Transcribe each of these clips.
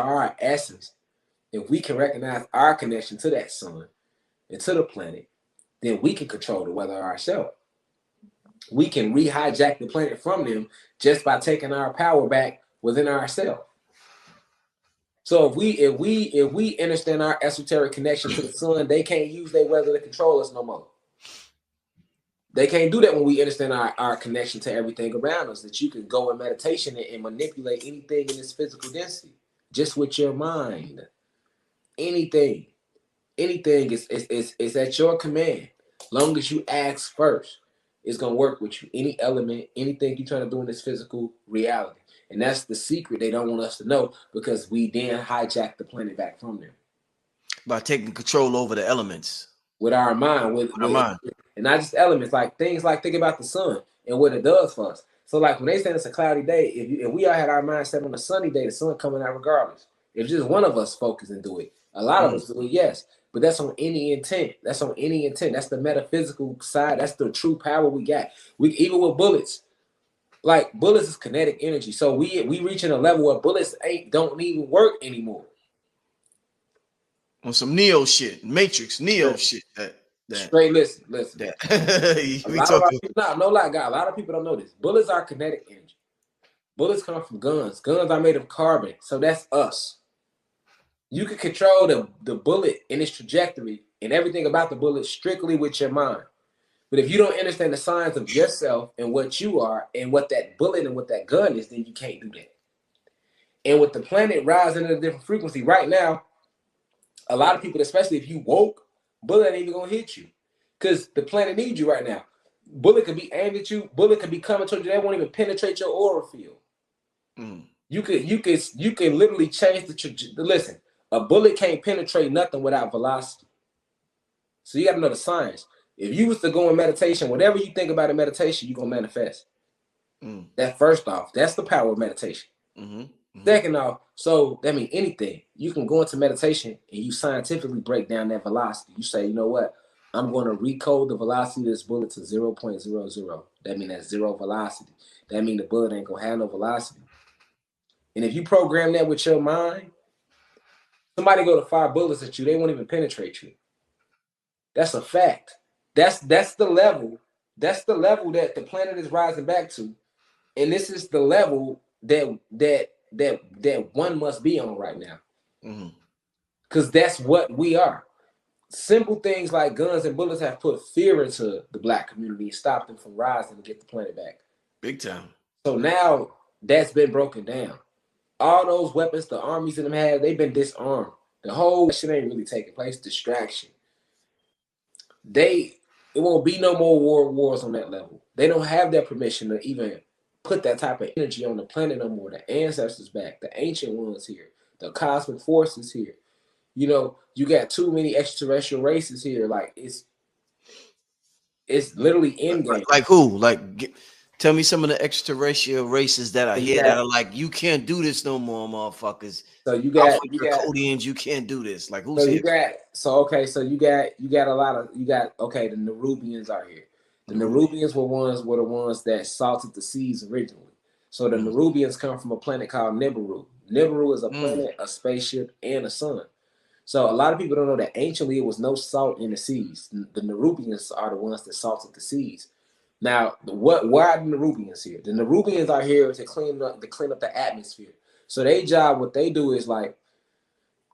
our essence, if we can recognize our connection to that sun and to the planet, then we can control the weather ourselves. We can re-hijack the planet from them just by taking our power back within ourselves. So if we understand our esoteric connection to the sun, they can't use their weather to control us no more. They can't do that when we understand our connection to everything around us, that you can go in meditation and manipulate anything in this physical density just with your mind. Anything is at your command. Long as you ask first, it's going to work with you. Any element, anything you're trying to do in this physical reality. And that's the secret they don't want us to know, because we then hijack the planet back from them. By taking control over the elements. With our mind. With our mind. And not just elements, like things like think about the sun and what it does for us. So like when they say it's a cloudy day, if we all had our mind set on a sunny day, the sun coming out regardless. If just one of us focus and do it, a lot of us do it, yes. But that's on any intent. That's on any intent. That's the metaphysical side. That's the true power we got. We even with bullets, like bullets is kinetic energy. So we reaching a level where bullets don't even work anymore. On some Neo shit, Matrix Neo shit. Straight listen. A lot of people don't know this. Bullets are kinetic energy. Bullets come from guns. Guns are made of carbon. So that's us. You can control the bullet in its trajectory and everything about the bullet strictly with your mind. But if you don't understand the science of yourself and what you are and what that bullet and what that gun is, then you can't do that. And with the planet rising at a different frequency right now, a lot of people, especially if you woke, bullet ain't even gonna hit you, because the planet needs you right now. Bullet could be aimed at you. Bullet could be coming towards you. They won't even penetrate your aura field. You can literally change the listen. A bullet can't penetrate nothing without velocity. So you got to know the science. If you was to go in meditation, whatever you think about in meditation, you're going to manifest. That first off, that's the power of meditation. Second off, so that means anything. You can go into meditation and you scientifically break down that velocity. You say, you know what? I'm going to recode the velocity of this bullet to 0.00. That means that's zero velocity. That means the bullet ain't going to have no velocity. And if you program that with your mind, somebody go to fire bullets at you, they won't even penetrate you. That's a fact. That's the level. That's the level that the planet is rising back to. And this is the level that one must be on right now. Because that's what we are. Simple things like guns and bullets have put fear into the Black community and stopped them from rising to get the planet back. Big time. So now that's been broken down. All those weapons the armies in them had, they've been disarmed. The whole shit ain't really taking place. Distraction. It won't be no more wars on that level. They don't have that permission to even put that type of energy on the planet no more. The ancestors back, the ancient ones here, the cosmic forces here. You know, you got too many extraterrestrial races here. Like it's literally in game. Like who? Tell me some of the extraterrestrial races that are here that are like, you can't do this no more, motherfuckers. So you got Draconians, you can't do this. Like who's so here? You got the Nerubians are here. The Nerubians were the ones that salted the seas originally. So the Nerubians come from a planet called Nibiru. Nibiru is a planet, a spaceship, and a sun. So a lot of people don't know that anciently it was no salt in the seas. The Nerubians are the ones that salted the seas. Now, why are the Nerubians here? The Nerubians are here to clean up the atmosphere. So their job, what they do is like,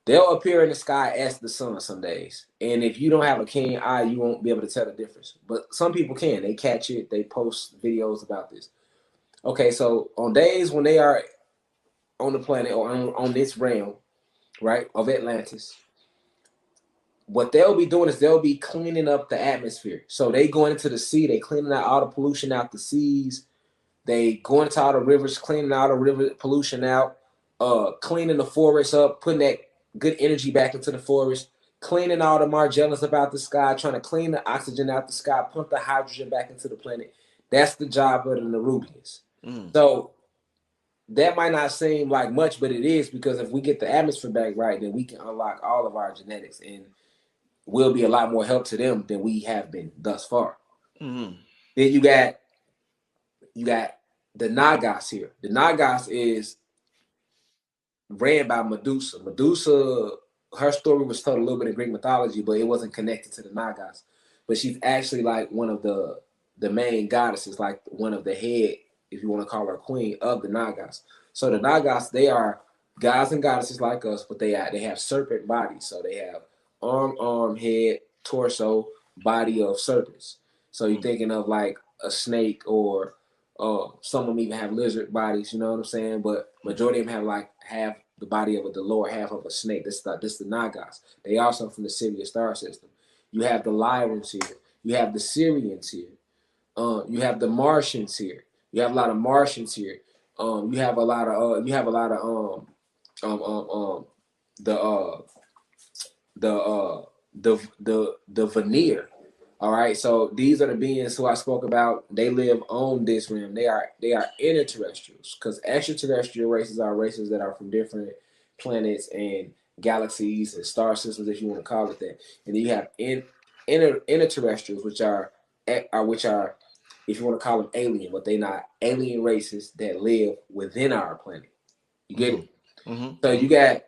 they'll appear in the sky as the sun some days. And if you don't have a keen eye, you won't be able to tell the difference. But some people can. They catch it. They post videos about this. Okay, so on days when they are on the planet or on this realm, right, of Atlantis, what they'll be doing is they'll be cleaning up the atmosphere. So they going into the sea, they cleaning out all the pollution out the seas. They going into all the rivers, cleaning all the river pollution out, cleaning the forest up, putting that good energy back into the forest, cleaning all the Margellas about the sky, trying to clean the oxygen out the sky, pump the hydrogen back into the planet. That's the job of the Nerubians. So that might not seem like much, but it is, because if we get the atmosphere back right, then we can unlock all of our genetics and we'll be a lot more help to them than we have been thus far. Then you got the Nagas here. The Nagas is ran by Medusa. Medusa, her story was told a little bit in Greek mythology, but it wasn't connected to the Nagas. But she's actually like one of the main goddesses, like one of the head, if you want to call her queen of the Nagas. So the Nagas, they are gods and goddesses like us, but they have serpent bodies. So they have arm, head, torso, body of serpents. So you're thinking of like a snake, or some of them even have lizard bodies, you know what I'm saying? But majority of them have like half the body of the lower half of a snake. This the Nagas. They also from the Sirius star system. You have the Lyrans here. You have the Syrians here. You have the Martians here. You have a lot of Martians here. You have a lot of the veneer. All right, so these are the beings who I spoke about. They live on this realm. They are interterrestrials, because extraterrestrial races are races that are from different planets and galaxies and star systems, if you want to call it that. And then you have interterrestrials, which are if you want to call them alien, but they're not alien races that live within our planet. You get it? So you got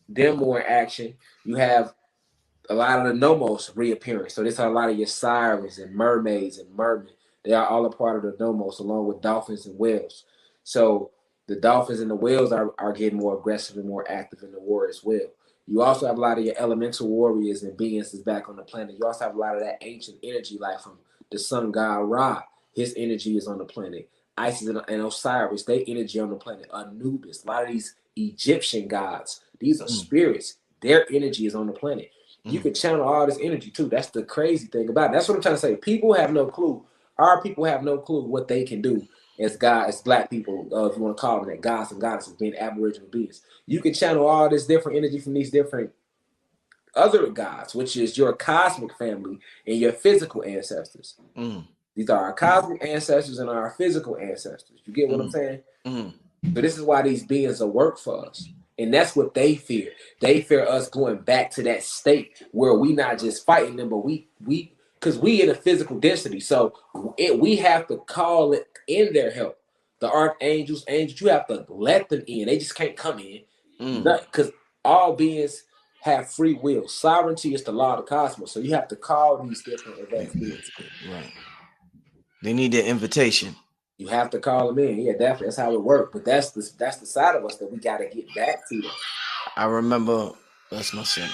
them more in action. You have a lot of the Nomos reappearing. So this are a lot of your sirens and mermaids and mermen. They are all a part of the Nomos, along with dolphins and whales. So the dolphins and the whales are getting more aggressive and more active in the war as well. You also have a lot of your elemental warriors and beings that's back on the planet. You also have a lot of that ancient energy, like from the sun god Ra. His energy is on the planet. Isis and Osiris, their energy on the planet. Anubis, a lot of these Egyptian gods, these are spirits. Their energy is on the planet. You can channel all this energy too. That's the crazy thing about it. That's what I'm trying to say. People have no clue. Our people have no clue what they can do as black people, if you want to call them that, gods and goddesses, being aboriginal beings. You can channel all this different energy from these different other gods, which is your cosmic family and your physical ancestors. These are our cosmic ancestors and our physical ancestors. You get what I'm saying? But this is why these beings will work for us. And that's what they fear. They fear us going back to that state where we not just fighting them, but we because we in a physical density. So we have to call it in their help. The archangels, angels, you have to let them in. They just can't come in. Because all beings have free will. Sovereignty is the law of the cosmos. So you have to call these different advanced beings in. Right. They need their invitation. You have to call them in. Yeah, definitely. That's how it works. But that's the side of us that we got to get back to. I remember, that's my son.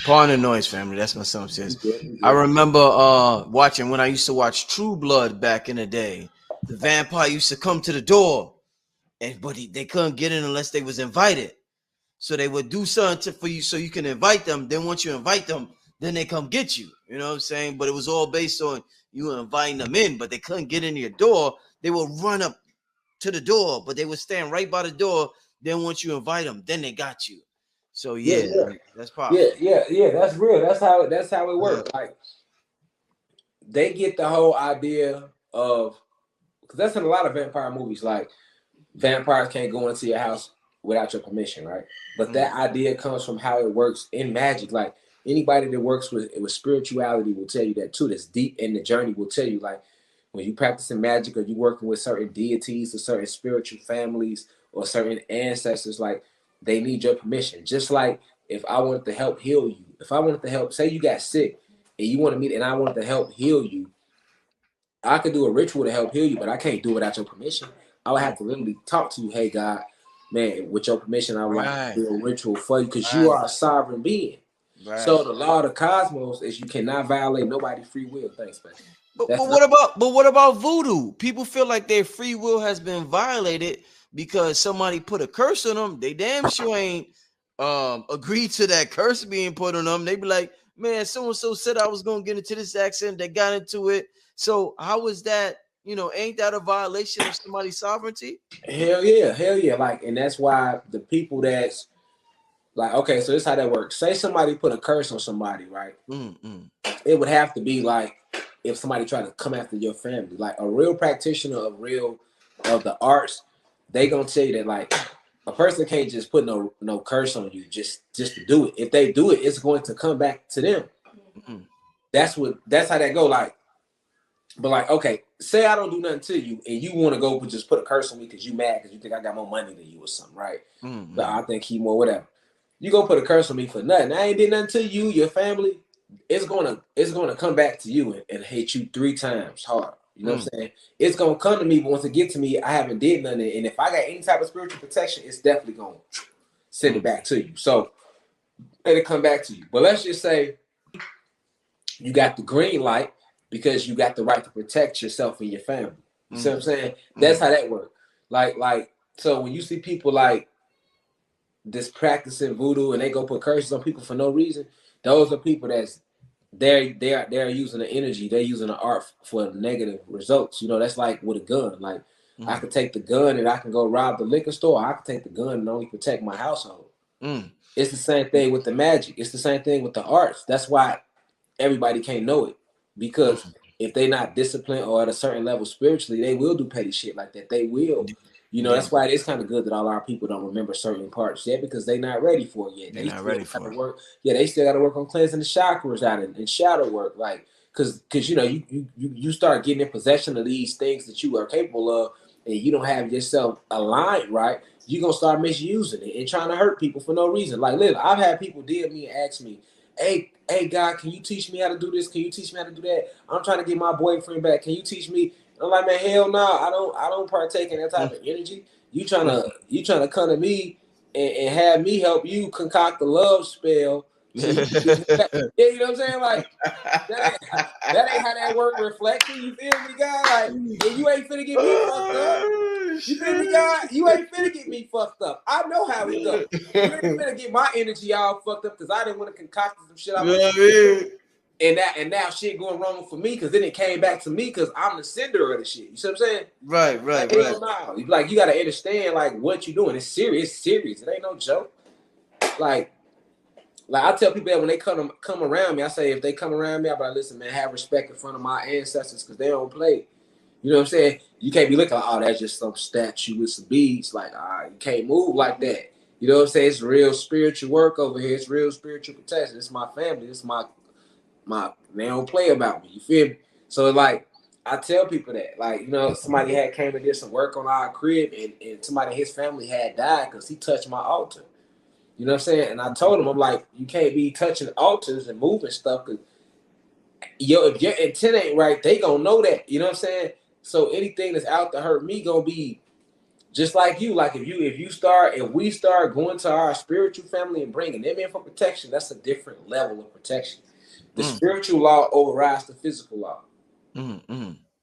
Pardon the noise, family. That's my son upstairs. I remember watching, when I used to watch True Blood back in the day, the vampire used to come to the door, but they couldn't get in unless they was invited. So they would do something for you so you can invite them. Then once you invite them, then they come get you. You know what I'm saying? But it was all based on you inviting them in, but they couldn't get in your door. They would run up to the door, but they would stand right by the door. Then once you invite them, then they got you. So yeah. That's powerful. Yeah. That's real. That's how it works. Like they get the whole idea of, because that's in a lot of vampire movies. Like vampires can't go into your house without your permission, right? But that idea comes from how it works in magic. Like anybody that works with spirituality will tell you that too. That's deep in the journey will tell you, like, when you practicing magic or you working with certain deities or certain spiritual families or certain ancestors, like they need your permission. Just like if I wanted to help heal you, if I wanted to help, say you got sick and you wanted me and I wanted to help heal you, I could do a ritual to help heal you, but I can't do it without your permission. I would have to literally talk to you. Hey, God, man, with your permission, I would like to do a ritual for you, because you are a sovereign being. So the law of the cosmos is you cannot violate nobody's free will. Thanks, man. But what about voodoo? People feel like their free will has been violated because somebody put a curse on them. They damn sure ain't agreed to that curse being put on them. They be like, man, so-and-so said I was gonna get into this accident. They got into it. So how is that? Ain't that a violation of somebody's sovereignty? Hell yeah. Like, and that's why the people that's like, okay, so this is how that works. Say somebody put a curse on somebody, right? It would have to be like if somebody tried to come after your family. Like a real practitioner of the arts, they gonna tell you that like a person can't just put no curse on you just to do it. If they do it, it's going to come back to them. That's how that go. Like But like, okay, say I don't do nothing to you, and you want to go just put a curse on me because you mad because you think I got more money than you or something, right? But I think he more whatever. You go put a curse on me for nothing. I ain't did nothing to you, your family. It's gonna come back to you and hit you 3 times hard. You know what I'm saying? It's gonna come to me, but once it get to me, I haven't did nothing. And if I got any type of spiritual protection, it's definitely gonna send it back to you. So it'll come back to you. But let's just say you got the green light because you got the right to protect yourself and your family. You see what I'm saying? That's how that works. Like, so when you see people like this practicing voodoo and they go put curses on people for no reason, those are people that's they're using the energy, they're using the art for negative results. You know, that's like with a gun. Like I could take the gun and I can go rob the liquor store. I could take the gun and only protect my household. It's the same thing with the magic. It's the same thing with the arts. That's why everybody can't know it, because if they're not disciplined or at a certain level spiritually, they will do petty shit like that. They will. You know, that's why it's kind of good that all our people don't remember certain parts yet, because they're not ready for it yet. They're not ready for it. Work. Yeah, they still got to work on cleansing the chakras out and shadow work. Like, because you know, you start getting in possession of these things that you are capable of, and you don't have yourself aligned right, you're going to start misusing it and trying to hurt people for no reason. Like, literally, I've had people DM me and ask me, hey, God, can you teach me how to do this? Can you teach me how to do that? I'm trying to get my boyfriend back. Can you teach me? And I'm like, man, hell no, I don't partake in that type of energy. You trying to come to me and have me help you concoct a love spell. So you know what I'm saying? Like, that ain't how that work reflection. You feel me, God? Like, and you ain't finna get me fucked up. You feel me, God? You ain't finna get me fucked up. I know how it goes. You ain't finna get my energy all fucked up because I didn't want to concoct some shit. And now shit going wrong for me because then it came back to me because I'm the sender of the shit. You see what I'm saying? Right. Like, hell no. Like, you gotta understand like what you're doing. It's serious. It's serious. It ain't no joke. Like I tell people that when they come around me, I say if they come around me, I be like, listen, man, have respect in front of my ancestors because they don't play. You know what I'm saying? You can't be looking like, oh, that's just some statue with some beads. Like, you can't move like that. You know what I'm saying? It's real spiritual work over here. It's real spiritual protection. It's my family. It's my they don't play about me. You feel me? So like I tell people that, like, you know, somebody had came and did some work on our crib and somebody in his family had died because he touched my altar. You know what I'm saying? And I told him, I'm like, you can't be touching altars and moving stuff because if your intent ain't right, they gonna know that. You know what I'm saying? So anything that's out to hurt me gonna be just like you. Like if we start going to our spiritual family and bringing them in for protection, that's a different level of protection. The spiritual law overrides the physical law.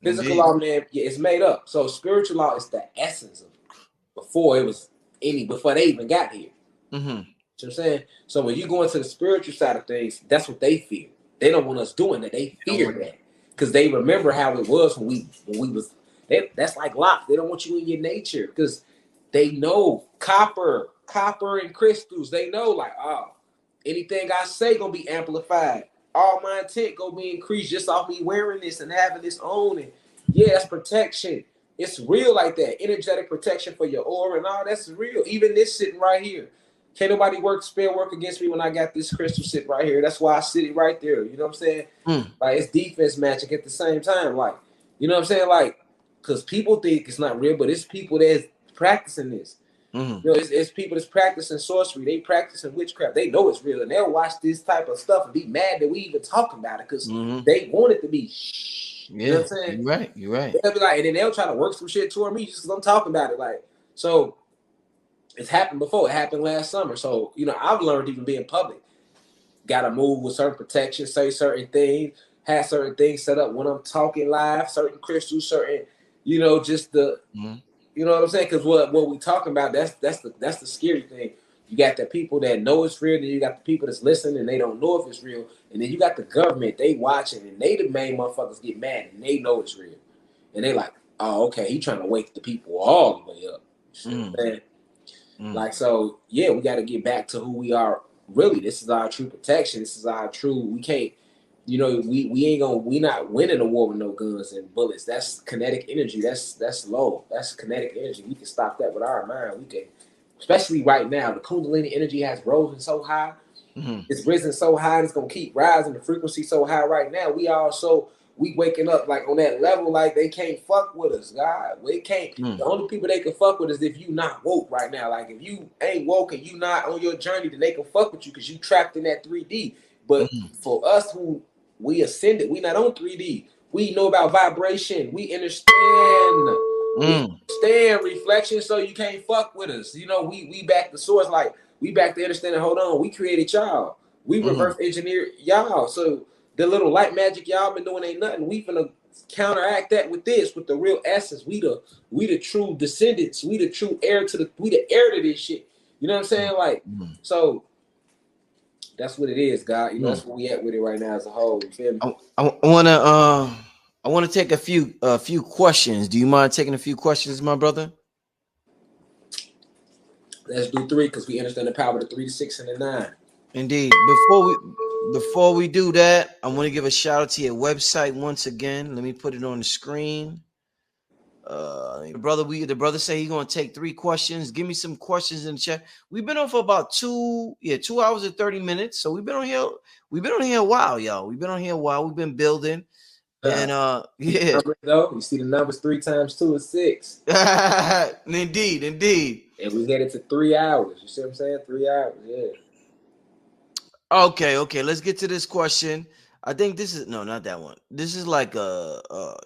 Physical law, man, it's made up. So spiritual law is the essence of it before they even got here. You know what I'm saying? So when you go into the spiritual side of things, that's what they fear. They don't want us doing that. They fear that because they remember how it was when we was. That's like Locke. They don't want you in your nature because they know copper and crystals. They know like, oh, anything I say gonna be amplified. All my intent gonna be increased just off me wearing this and having this on it. Yeah, that's protection. It's real like that. Energetic protection for your aura and all that's real. Even this sitting right here. Can't nobody spell work against me when I got this crystal sitting right here. That's why I sit it right there. You know what I'm saying? Like it's defense magic at the same time. Like, you know what I'm saying? Like, because people think it's not real, but it's people that's practicing this. You know, it's people that's practicing sorcery. They practicing witchcraft. They know it's real, and they'll watch this type of stuff and be mad that we even talking about it because they want it to be. You know what I'm saying? You're right. They'll be like, and then they'll try to work some shit toward me just because I'm talking about it. Like, so it's happened before. It happened last summer. So, you know, I've learned even being public. Got to move with certain protection, say certain things, have certain things set up when I'm talking live, certain crystals, certain, you know, just the, you know what I'm saying? Because what we talking about, that's the scary thing. You got the people that know it's real, then you got the people that's listening and they don't know if it's real, and then you got the government, they watching and they the main motherfuckers get mad and they know it's real, and they like, oh, okay, he trying to wake the people all the way up. You know what I'm saying? Like, so yeah, we got to get back to who we are. Really, this is our true protection. This is our true. We can't, you know, we not winning a war with no guns and bullets. That's kinetic energy. That's low. That's kinetic energy. We can stop that with our mind. We can, especially right now. The Kundalini energy has risen so high. It's risen so high, and it's gonna keep rising. The frequency so high right now. We are so we waking up like on that level, like they can't fuck with us, God. We can't. The only people they can fuck with is if you not woke right now. Like if you ain't woke and you not on your journey, then they can fuck with you because you trapped in that 3D. But for us who we ascended, we not on 3D. We know about vibration. We understand. We understand reflection, so you can't fuck with us. You know, we back the source, like we back to understanding. Hold on, we created y'all. We reverse engineered y'all. So the little light magic y'all been doing ain't nothing. We finna counteract that with this, with the real essence. We the true descendants. We the true heir to this shit. You know what I'm saying? Like, so that's what it is, God. You know, that's where we at with it right now as a whole. You feel me? I wanna take a few questions. Do you mind taking a few questions, my brother? Let's do 3 because we understand the power of the 3, the 6, and the 9. Indeed. Before we do that, I want to give a shout out to your website once again. Let me put it on the screen. The brother say he's gonna take 3 questions. Give me some questions in the chat. We've been on for about 2 hours and 30 minutes. So we've been on here a while, y'all. We've been on here a while. We've been building. And yeah. Though, you see the numbers 3 times 2 is 6. Indeed. And we headed to 3 hours. You see what I'm saying? 3 hours, yeah. Okay. Let's get to this question. I think this is not that one. This is like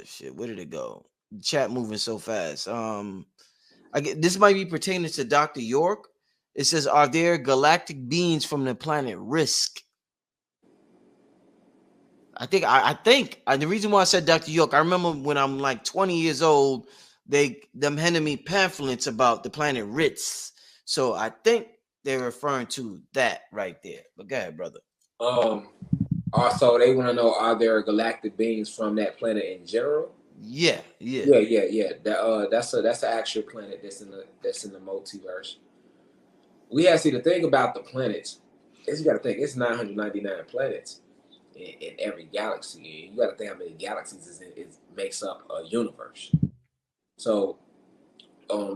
shit. Where did it go? Chat moving so fast. This might be pertaining to Dr. York. It says, "Are there galactic beings from the planet Risk?" I think the reason why I said Dr. York, I remember when I'm like 20 years old, them handed me pamphlets about the planet Ritz. So I think they're referring to that right there. But go ahead, brother. Also, they want to know, are there galactic beings from that planet in general? Yeah. That's an actual planet that's in the multiverse. We have to see the thing about the planets is you got to think it's 999 planets in every galaxy. And you got to think how many galaxies it makes up a universe. So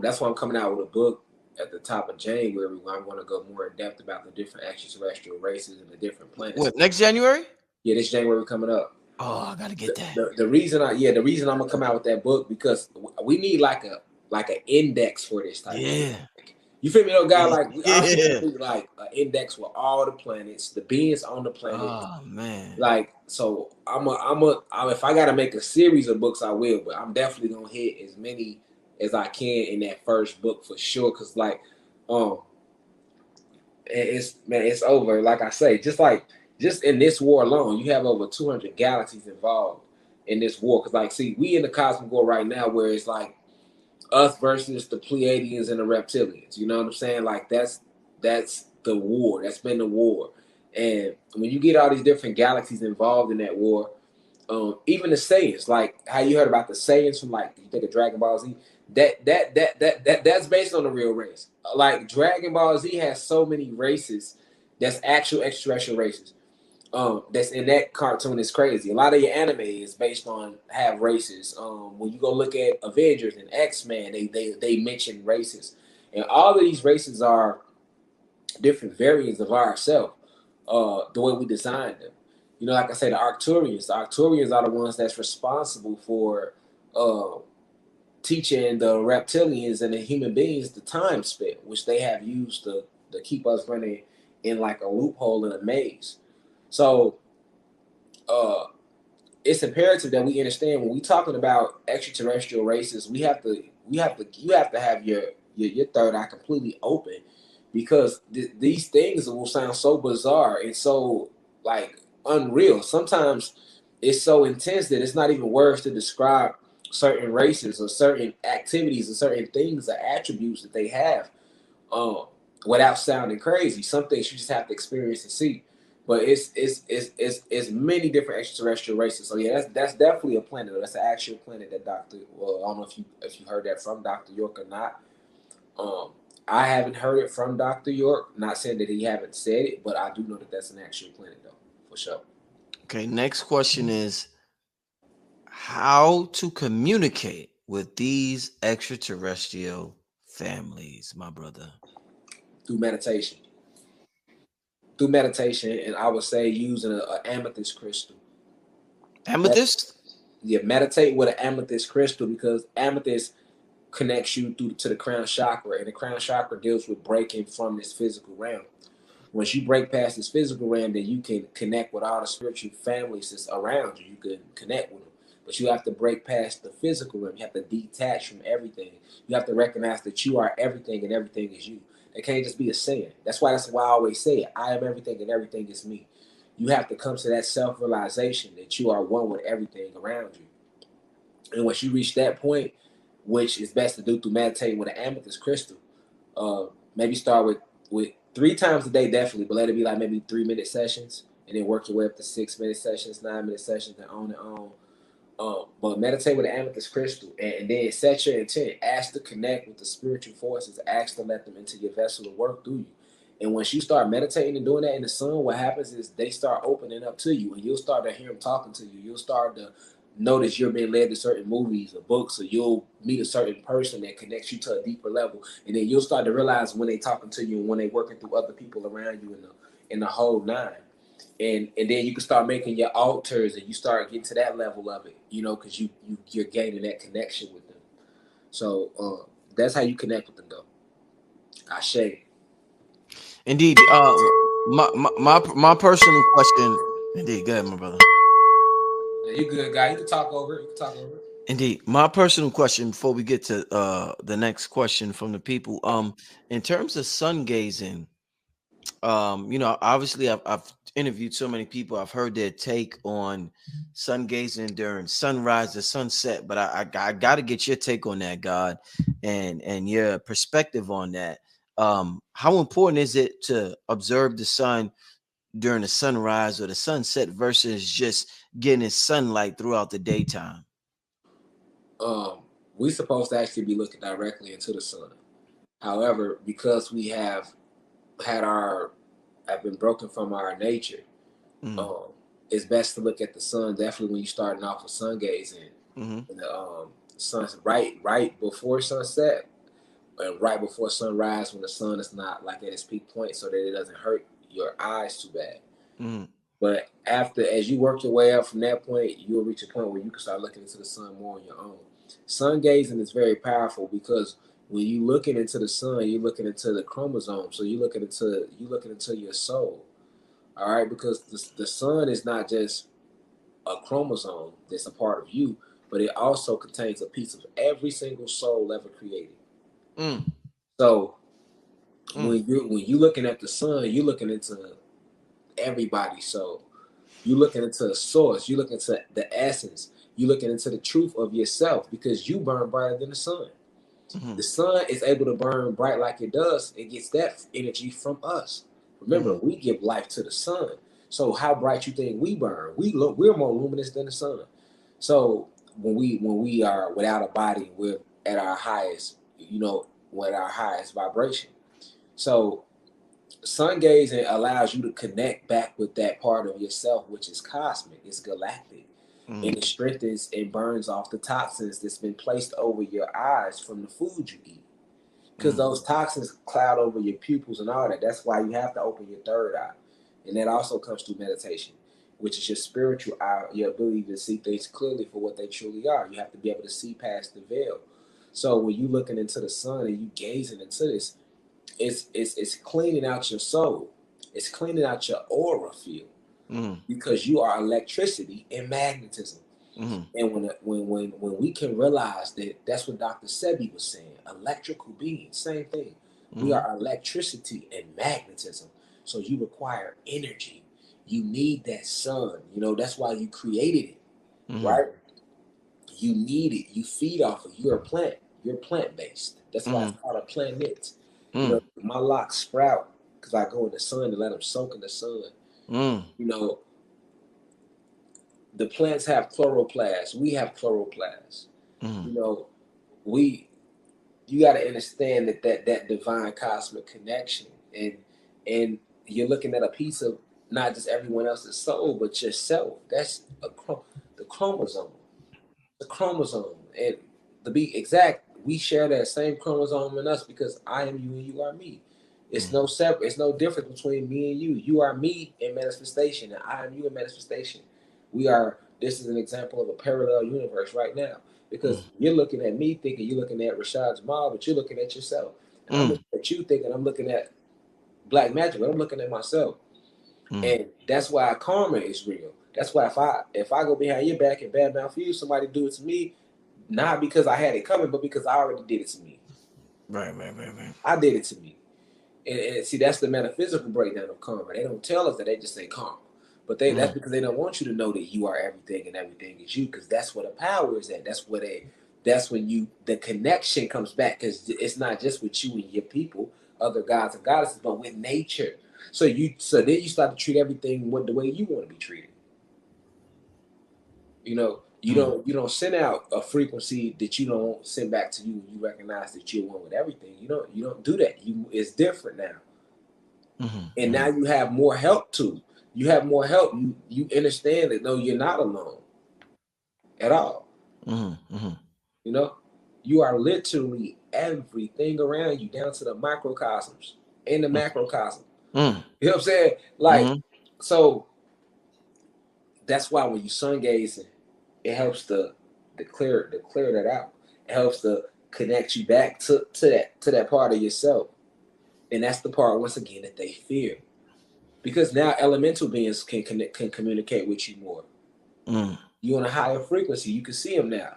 that's why I'm coming out with a book at the top of January where I want to go more in depth about the different extraterrestrial races and the different planets. What, next January? Yeah, this January coming up. Oh, I gotta get that. The reason I'm gonna come out with that book because we need like an index for this type of thing. You feel me, though, guy? Like I need like an index with all the planets, the beings on the planet. Oh man! Like so, if I gotta make a series of books, I will. But I'm definitely gonna hit as many as I can in that first book for sure. Cause like, it's over. Like I say, just in this war alone, you have over 200 galaxies involved in this war. Cause like, see, we in the cosmic war right now, where it's like us versus the Pleiadians and the reptilians. You know what I'm saying? Like that's the war. That's been the war. And when you get all these different galaxies involved in that war, even the Saiyans, like how you heard about the Saiyans from like you think of Dragon Ball Z, that's based on the real race. Like Dragon Ball Z has so many races that's actual extraterrestrial races. That's in that cartoon is crazy. A lot of your anime is based on have races. When you go look at Avengers and X-Men, they mention races, and all of these races are different variants of ourselves. The way we designed them, you know, like I say, the Arcturians are the ones that's responsible for teaching the reptilians and the human beings the time spent, which they have used to keep us running in like a loophole in a maze. So it's imperative that we understand when we talking about extraterrestrial races, you have to have your third eye completely open, because these things will sound so bizarre and so like unreal. Sometimes it's so intense that it's not even words to describe certain races or certain activities or certain things or attributes that they have, without sounding crazy. Some things you just have to experience and see. But it's many different extraterrestrial races. So yeah, that's definitely a planet. That's an actual planet that Dr. Well, I don't know if you heard that from Dr. York or not. I haven't heard it from Dr. York. Not saying that he haven't said it, but I do know that that's an actual planet though, for sure. Okay, next question is how to communicate with these extraterrestrial families, my brother. Through meditation. And I would say using an amethyst crystal. Amethyst? meditate with an amethyst crystal, because amethyst connects you to the crown chakra, and the crown chakra deals with breaking from this physical realm. Once you break past this physical realm, then you can connect with all the spiritual families that's around you. You can connect with them. But you have to break past the physical realm. You have to detach from everything. You have to recognize that you are everything and everything is you. It can't just be a saying. That's why I always say it. I am everything and everything is me. You have to come to that self-realization that you are one with everything around you. And once you reach that point, which is best to do through meditating with an amethyst crystal, maybe start with 3 times a day, definitely, but let it be like maybe 3-minute sessions, and then work your way up to 6-minute sessions, 9-minute sessions, and on and on. But meditate with the amethyst crystal, and then set your intent. Ask to connect with the spiritual forces. Ask to let them into your vessel to work through you. And once you start meditating and doing that in the sun, what happens is they start opening up to you, and you'll start to hear them talking to you. You'll start to notice you're being led to certain movies or books, or you'll meet a certain person that connects you to a deeper level, and then you'll start to realize when they're talking to you and when they're working through other people around you in the whole nine. And then you can start making your altars, and you start getting to that level of it, because you're gaining that connection with them. So that's how you connect with them, though. Ashe. Indeed. My personal question. Indeed, go ahead, my brother. Yeah, you good, guy. You can talk over it. Indeed, my personal question before we get to the next question from the people. In terms of sun gazing, obviously I've interviewed so many people. I've heard their take on sun gazing during sunrise or sunset, but I got to get your take on that, God, and your perspective on that. How important is it to observe the sun during the sunrise or the sunset versus just getting sunlight throughout the daytime? We supposed to actually be looking directly into the sun. However, because we have been broken from our nature, it's best to look at the sun. Definitely when you're starting off with sun gazing, and the sun's right before sunset and right before sunrise, when the sun is not like at its peak point, so that it doesn't hurt your eyes too bad. But as you work your way up from that point, you'll reach a point where you can start looking into the sun more on your own. Sun gazing is very powerful, because when you're looking into the sun, you're looking into the chromosome. So you're looking into your soul. All right, because the sun is not just a chromosome that's a part of you, but it also contains a piece of every single soul ever created. So when you looking at the sun, you're looking into everybody's soul. You're looking into the source. You're looking into the essence. You're looking into the truth of yourself, because you burn brighter than the sun. The sun is able to burn bright like it does. It gets that energy from us. Remember, we give life to the sun. So how bright you think we burn? We're more luminous than the sun. So when we are without a body, we're at our highest, with our highest vibration. So sun gazing allows you to connect back with that part of yourself, which is cosmic, it's galactic. And it strengthens and burns off the toxins that's been placed over your eyes from the food you eat. Because those toxins cloud over your pupils and all that. That's why you have to open your third eye. And that also comes through meditation, which is your spiritual eye, your ability to see things clearly for what they truly are. You have to be able to see past the veil. So when you're looking into the sun and you gazing into this, it's cleaning out your soul. It's cleaning out your aura field, because you are electricity and magnetism. And when we can realize that, that's what Dr. Sebi was saying, electrical beings, same thing. We are electricity and magnetism. So you require energy. You need that sun. That's why you created it, right? You need it. You feed off of it. You're a plant. You're plant-based. That's why it's called a planet. My locks sprout because I go in the sun and let them soak in the sun. The plants have chloroplasts. We have chloroplasts. You got to understand that divine cosmic connection, and you're looking at a piece of not just everyone else's soul, but yourself. That's the chromosome. The chromosome, and to be exact, we share that same chromosome in us, because I am you and you are me. It's no separate. It's no difference between me and you. You are me in manifestation, and I am you in manifestation. We are this is an example of a parallel universe right now. Because you're looking at me thinking you're looking at Rashad Jamal, but you're looking at yourself. And I'm looking at you thinking I'm looking at Black Magic, but I'm looking at myself. And that's why karma is real. That's why if I go behind your back and bad mouth you, somebody do it to me, not because I had it coming, but because I already did it to me. Right. I did it to me. And see, that's the metaphysical breakdown of karma. They don't tell us that, they just say karma. But that's because they don't want you to know that you are everything and everything is you, because that's where the power is at. That's when the connection comes back, because it's not just with you and your people, other gods and goddesses, but with nature. So then you start to treat everything the way you want to be treated. You know, you don't send out a frequency that you don't send back to you. You recognize that you're one with everything. You don't do that. It's different now. And now you have more help too. You have more help. You understand that no, you're not alone at all. You know, you are literally everything around you, down to the microcosms and the macrocosm. You know what I'm saying? Like, so that's why when you sun gazing, it helps to clear that out. It helps to connect you back to that part of yourself. And that's the part, once again, that they fear. Because now elemental beings can communicate with you more. You're on a higher frequency. You can see them now.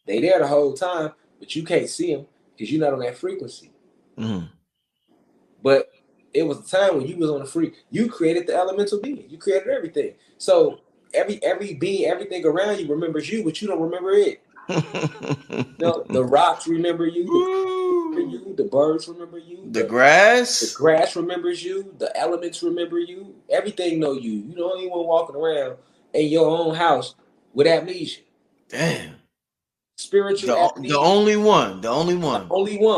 They there the whole time, but you can't see them because you're not on that frequency. But it was a time when you was on the free. You created the elemental being. You created everything. So every being, everything around you remembers you, but you don't remember it. No, the rocks remember you. The birds remember you. The grass remembers you. The elements remember you. Everything know you. You the only one walking around in your own house with amnesia. Damn. Spiritual amnesia. The only one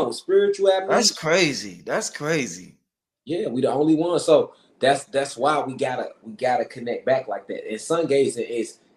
with spiritual amnesia. That's crazy. Yeah, we the only one. So that's why we gotta connect back like that. And sun gazing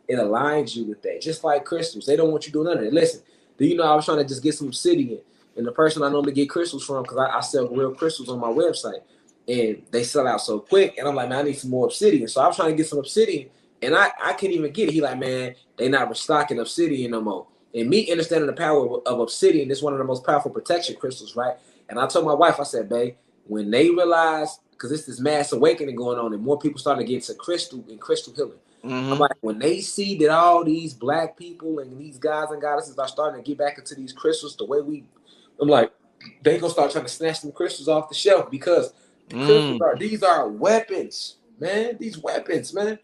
it aligns you with that. Just like crystals, they don't want you doing none of it. Listen, do you know I was trying to just get some obsidian, and the person I normally get crystals from, because I sell real crystals on my website, and they sell out so quick, and I'm like, man, I need some more obsidian. So I was trying to get some obsidian, and I couldn't even get it. He like, man, they not restocking obsidian no more. And me understanding the power of obsidian, is one of the most powerful protection crystals, right? And I told my wife, I said, babe, when they realize, because it's this mass awakening going on, and more people starting to get to crystal and crystal healing. I'm like, when they see that all these black people and these gods and goddesses are starting to get back into these crystals the way I'm like, they gonna start trying to snatch them crystals off the shelf, because the crystals these are weapons, man. These weapons, man.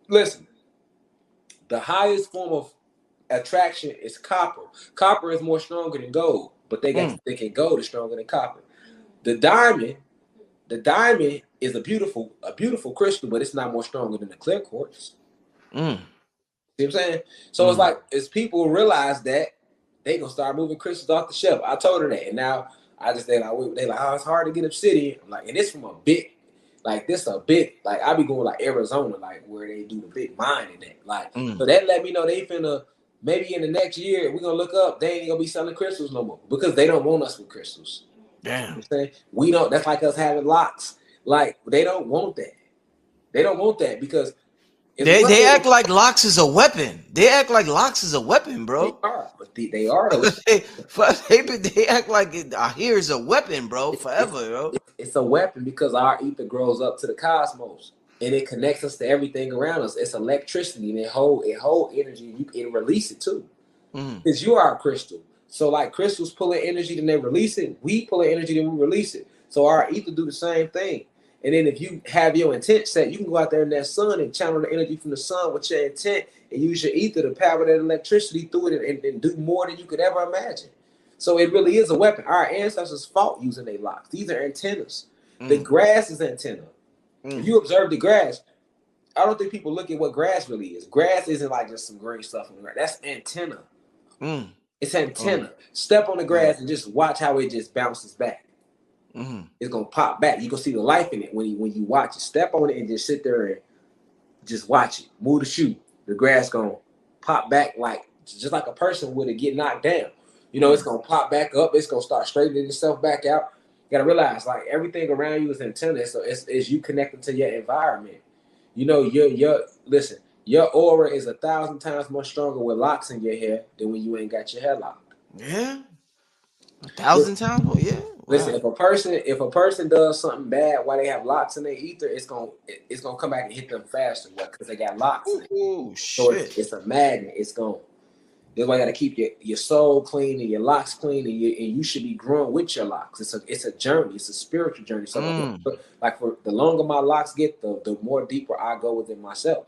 Listen, the highest form of attraction is copper. Copper is more stronger than gold, but they think gold is stronger than copper. The diamond is a beautiful crystal, but it's not more stronger than the clear quartz. See what I'm saying? So it's like, as people realize that, they gonna start moving crystals off the shelf. I told her that, and now I just they like, oh, it's hard to get obsidian. I'm like, and it's from a big, like I be going like Arizona, like where they do the big mining at. Like, so that let me know they finna, maybe in the next year we're gonna look up, they ain't gonna be selling crystals no more, because they don't want us with crystals. Damn. You know what I'm saying? We don't. That's like us having locks. Like, they don't want that. They don't want that, because they act like locks is a weapon. They act like locks is a weapon, bro. They are, but they are. They act like here is a weapon, bro. Forever, bro. It's a weapon because our ether grows up to the cosmos, and it connects us to everything around us. It's electricity, and it hold energy. You can release it too, because you are a crystal. So like crystals pull in energy, then they release it. We pull in energy, then we release it. So our ether do the same thing. And then if you have your intent set, you can go out there in that sun and channel the energy from the sun with your intent, and use your ether to power that electricity through it, and do more than you could ever imagine. So it really is a weapon. Our ancestors fought using their locks. These are antennas. The grass is antenna. If you observe the grass, I don't think people look at what grass really is. Grass isn't like just some green stuff on the grass. That's antenna. It's antenna. Step on the grass and just watch how it just bounces back. It's gonna pop back. You can see the life in it when you watch it. Step on it and just sit there and just watch it. Move the shoe. The grass gonna pop back, like just like a person would get knocked down. You know, it's gonna pop back up. It's gonna start straightening itself back out. You gotta realize, like, everything around you is antenna. So it's you connecting to your environment. You know, listen, your aura is 1,000 times more stronger with locks in your hair than when you ain't got your hair locked. Yeah. 1,000 times? Oh yeah. Wow. Listen, if a person does something bad while they have locks in their ether, it's gonna come back and hit them faster because they got locks in it. Oh So shit. it's a magnet. It's going. That's why you got to keep your soul clean and your locks clean, and you should be growing with your locks. It's a journey. It's a spiritual journey. So like for the longer my locks get, the more deeper I go within myself.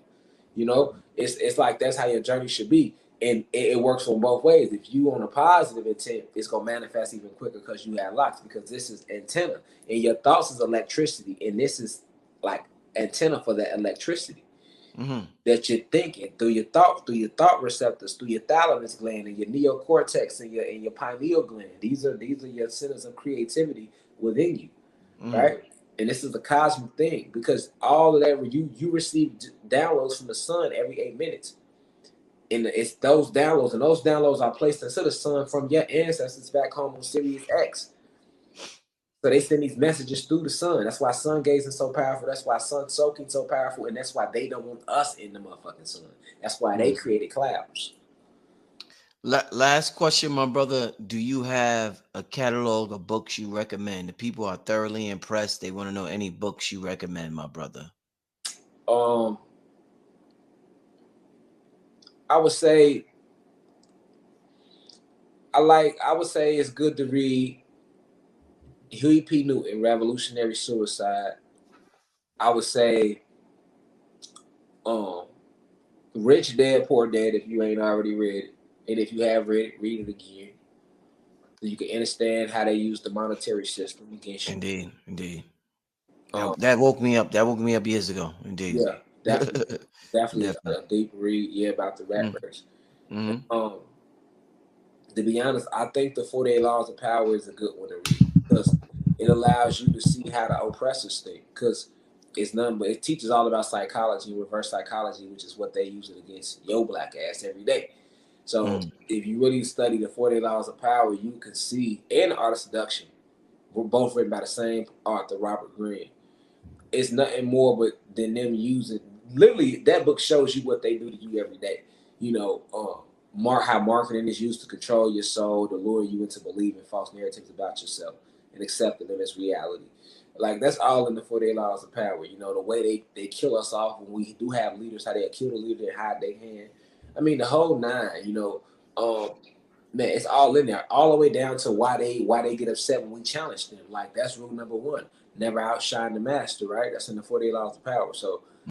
You know, it's like that's how your journey should be, and it works on both ways. If you on a positive intent, it's gonna manifest even quicker because you have locks. Because this is antenna, and your thoughts is electricity, and this is like antenna for that electricity. That you're thinking through your thought receptors, through your thalamus gland and your neocortex and your pineal gland. These are your centers of creativity within you, right? And this is a cosmic thing because all of that you receive downloads from the sun every 8 minutes, and it's those downloads, and those downloads are placed into the sun from your ancestors back home on Sirius X. So they send these messages through the sun. That's why sun gazing so powerful. That's why sun soaking so powerful. And that's why they don't want us in the motherfucking sun. That's why they created clouds. Last question, my brother. Do you have a catalog of books you recommend? The people are thoroughly impressed. They want to know any books you recommend, my brother. I would say it's good to read Huey P. Newton, Revolutionary Suicide. I would say Rich Dad, Poor Dad if you ain't already read it. And if you have read it, read it again. So you can understand how they use the monetary system against you. Indeed. That woke me up. That woke me up years ago. Indeed. Yeah, definitely a deep read. About the rat race. To be honest, I think the 48 Laws of Power is a good one to read because it allows you to see how the oppressors think. Because it's nothing but it teaches all about psychology, reverse psychology, which is what they use it against your black ass every day. So if you really study the 48 Laws of Power, you can see, and Art of Seduction, we're both written by the same author, Robert Greene. It's nothing more but than them using. Literally, that book shows you what they do to you every day. You know, how marketing is used to control your soul, to lure you into believing false narratives about yourself and accepting them as reality. Like that's all in the 48 Laws of Power. You know, the way they kill us off when we do have leaders, how they kill the leader and hide their hand. I mean, the whole nine. You know, man, it's all in there, all the way down to why they get upset when we challenge them. Like that's rule number one: never outshine the master. Right? That's in the 48 Laws of Power. So